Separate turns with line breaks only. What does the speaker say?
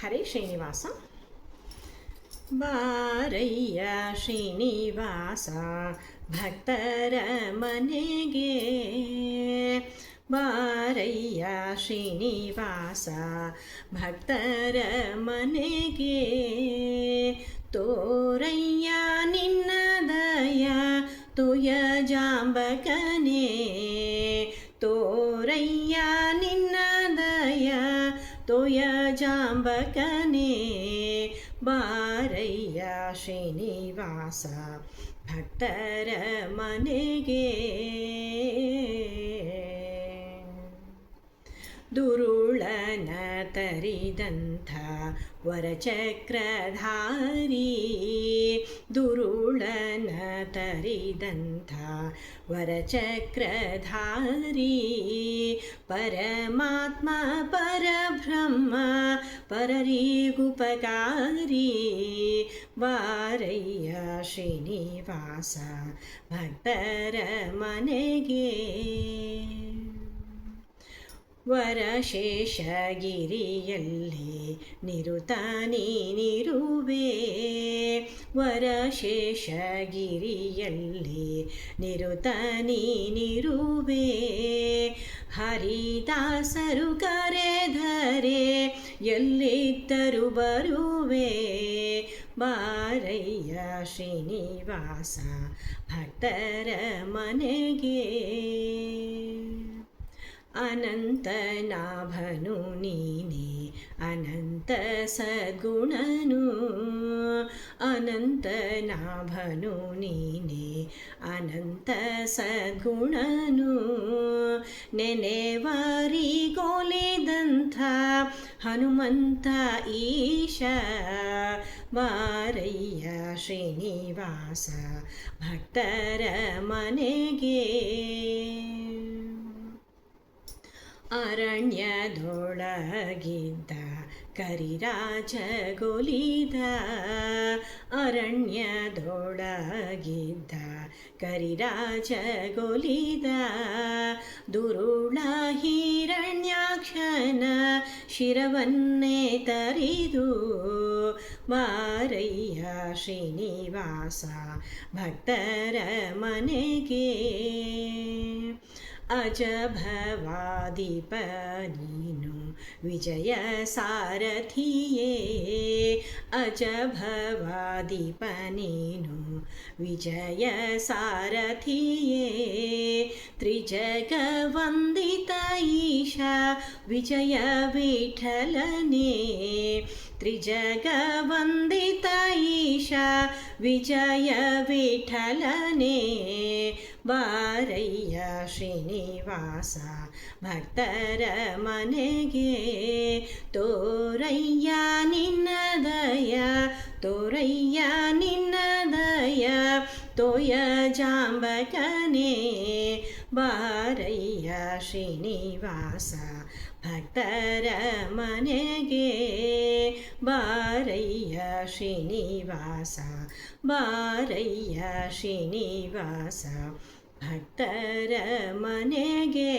ಹರೇ ಶ್ರೀನಿವಾಸ. ಬಾರಯ್ಯ ಶ್ರೀನಿವಾಸ ಭಕ್ತರ ಮನೆಗೆ, ಬಾರಯ್ಯ ಶ್ರೀನಿವಾಸ ಭಕ್ತರ ಮನೆಗೆ, ತೋರಯ್ಯ ನಿನ್ನ ದಯ ತುಯ ಜಾಂಬಕನೇ, ತೋರಯ್ಯ ನಿನ್ನ ದಯ ತೋಯ ಜಾಂಬಕನೇ, ಬಾರಯ್ಯ ಶ್ರೀನಿವಾಸ ಭಕ್ತರ ಮನೆಗೆ. ದುರುಳನ ತರಿದಂಥ ವರಚಕ್ರಧಾರಿ, ದುರುಳನ ತರಿದಂಥ ವರಚಕ್ರಧಾರಿ, ಪರಮಾತ್ಮ ಪರಬ್ರಹ್ಮ ಪರರಿಗುಪಕಾರಿ, ಬಾರಯ್ಯ ಶ್ರೀನಿವಾಸ ಭಕ್ತರ ಮನೆಗೆ. ವರಶೇಷಗಿರಿಯಲ್ಲಿ ನಿರುತ ನೀನಿರುವೆ, ವರಶೇಷಗಿರಿಯಲ್ಲಿ ನಿರುತ ನೀನಿರುವೆ, ಹರಿದಾಸರು ಕರೆದರೆ ಎಲ್ಲಿದ್ದರೂ ಬರುವೆ, ಬಾರಯ್ಯ ಶ್ರೀನಿವಾಸ ಭಕ್ತರ ಮನೆಗೆ. ಅನಂತನಾಭನು ನೀನೇ ಅನಂತ ಸದ್ಗುಣನು, ಅನಂತನಾಭನು ನೀನೇ ಅನಂತ ಸದ್ಗುಣನು, ನೆನೆವರಿಗೊಲಿದಂಥ ಹನುಮಂತ ಈಶ, ಬಾರಯ್ಯ ಶ್ರೀನಿವಾಸ ಭಕ್ತರ ಮನೆಗೆ. ಅರಣ್ಯದೊಳಗಿದ್ದ ಕರಿರಾಜಗೊಲಿದ, ಅರಣ್ಯದೊಳಗಿದ್ದ ಕರಿರಾಜಗೊಲಿದ, ದುರುಳ ಹಿರಣ್ಯಾಕ್ಷನ ಶಿರವನ್ನೇ ತರಿದು, ಬಾರಯ್ಯ ಶ್ರೀನಿವಾಸ ಭಕ್ತರ ಮನೆಗೆ. ಅಜಭವಾದೀಪ ನೀನು ವಿಜಯ ಸಾರಥಿಯೇ, ಅಜಭವಾದೀಪ ನೀನು ವಿಜಯ ಸಾರಥಿಯೇ, ತ್ರಿಜಗ ವಂದಿತ ಈಶ ವಿಜಯ ವಿಠಲನೇ, ತ್ರಿಜಗ ವಂದಿತ ಈಶ ವಿಜಯ ವಿಠಲನೇ, ಬಾರಯ್ಯ ಶ್ರೀನಿವಾಸ ಭಕ್ತರ ಮನೆಗೆ. ತೋರಯ್ಯ ನಿನ್ನ ದಯ ತೋರಯ್ಯ ನಿನ್ನ ದಯ ತೋಯ ಜಾಂಬಕನೇ, ಬಾರಯ್ಯ ಶ್ರೀನಿವಾಸ ಭಕ್ತರ ಮನೆಗೆ, ಬಾರಯ್ಯ ಶ್ರೀನಿವಾಸ, ಬಾರಯ್ಯ ಶ್ರೀನಿವಾಸ ಭಕ್ತರ ಮನೆಗೆ.